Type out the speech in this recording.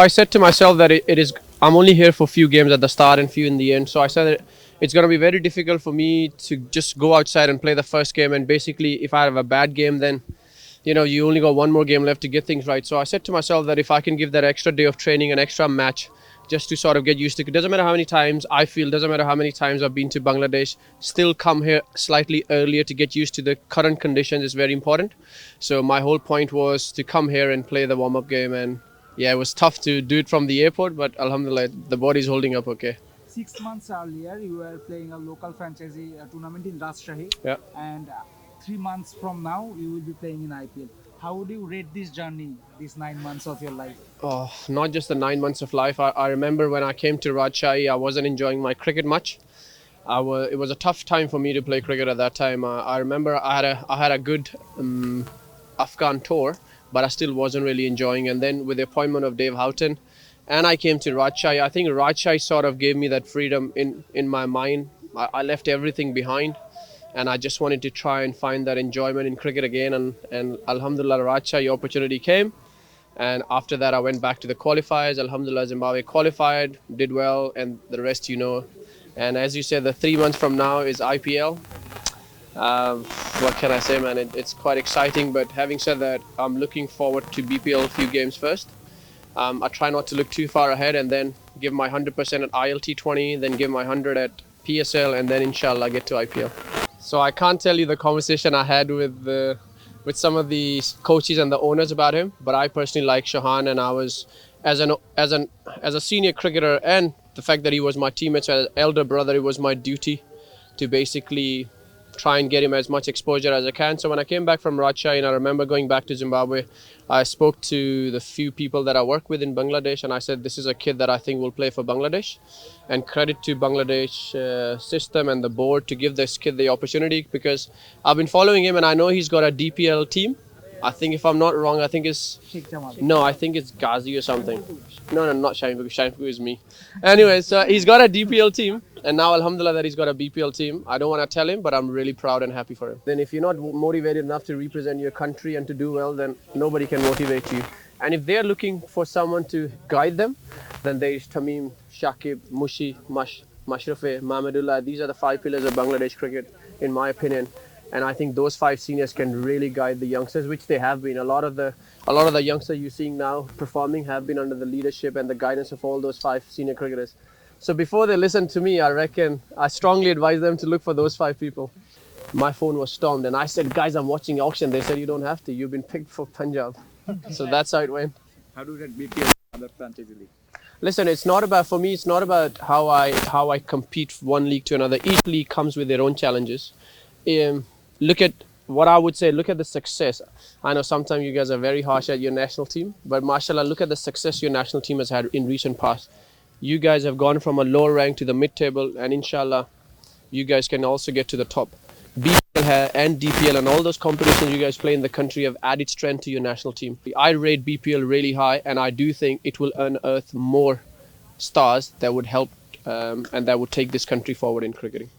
I said to myself that I'm only here for a few games at the start and few in the end. So I said that it's going to be very difficult for me to just go outside and play the first game. And basically, if I have a bad game, then you only got one more game left to get things right. So I said to myself that if I can give that extra day of training, an extra match, just to sort of get used to it. Doesn't matter how many times I feel, doesn't matter how many times I've been to Bangladesh, still come here slightly earlier to get used to the current conditions is very important. So my whole point was to come here and play the warm-up game, and yeah, it was tough to do it from the airport, but alhamdulillah, the body's holding up okay. 6 months earlier, you were playing a local franchisee tournament in Rajshahi, Yeah. and 3 months from now, you will be playing in IPL. How would you rate this journey, these 9 months of your life? Oh, not just the 9 months of life. I remember when I came to Rajshahi, I wasn't enjoying my cricket much. It was a tough time for me to play cricket at that time. I remember I had a good Afghan tour, but I still wasn't really enjoying. And then with the appointment of Dave Houghton, and I came to Rajshahi, I think Rajshahi sort of gave me that freedom in my mind. I left everything behind, and I just wanted to try and find that enjoyment in cricket again. And alhamdulillah, Rajshahi opportunity came. And after that, I went back to the qualifiers. Alhamdulillah, Zimbabwe qualified, did well, and the rest you know. And as you said, the 3 months from now is IPL. What can I say, man? It's quite exciting. But having said that, I'm looking forward to BPL a few games first. I try not to look too far ahead, and then give my 100% at ILT 20, then give my 100 at PSL, and then inshallah get to IPL. So I can't tell you the conversation I had with some of the coaches and the owners about him, but I personally like Shahan, and I was as a senior cricketer, and the fact that he was my teammate as elder brother, it was my duty to basically try and get him as much exposure as I can. So when I came back from Rajshahi, and I remember going back to Zimbabwe, I spoke to the few people that I work with in Bangladesh, and I said, this is a kid that I think will play for Bangladesh. And credit to Bangladesh system and the board to give this kid the opportunity, because I've been following him and I know he's got a DPL team. I think if I'm not wrong, I think it's Ghazi or something. No, not Shaheen. Shaheen is me. Anyway, so he's got a DPL team, and now alhamdulillah that he's got a BPL team. I don't want to tell him, but I'm really proud and happy for him. Then if you're not motivated enough to represent your country and to do well, then nobody can motivate you. And if they're looking for someone to guide them, then there's Tamim, Shakib, Mushi, Mashrafe, Mahmudullah. These are the 5 pillars of Bangladesh cricket, in my opinion. And I think those 5 seniors can really guide the youngsters, which they have been. A lot of the youngsters you're seeing now performing have been under the leadership and the guidance of all those 5 senior cricketers. So before they listen to me, I strongly advise them to look for those 5 people. My phone was stormed, and I said, guys, I'm watching auction. They said, you don't have to. You've been picked for Punjab. So that's how it went. How do that BPL other franchise league? Listen, it's not about how I compete one league to another. Each league comes with their own challenges. Look at the success. I know sometimes you guys are very harsh at your national team, but mashallah, look at the success your national team has had in recent past. You guys have gone from a lower rank to the mid-table, and inshallah, you guys can also get to the top. BPL and DPL and all those competitions you guys play in the country have added strength to your national team. I rate BPL really high, and I do think it will unearth more stars that would help and that would take this country forward in cricketing.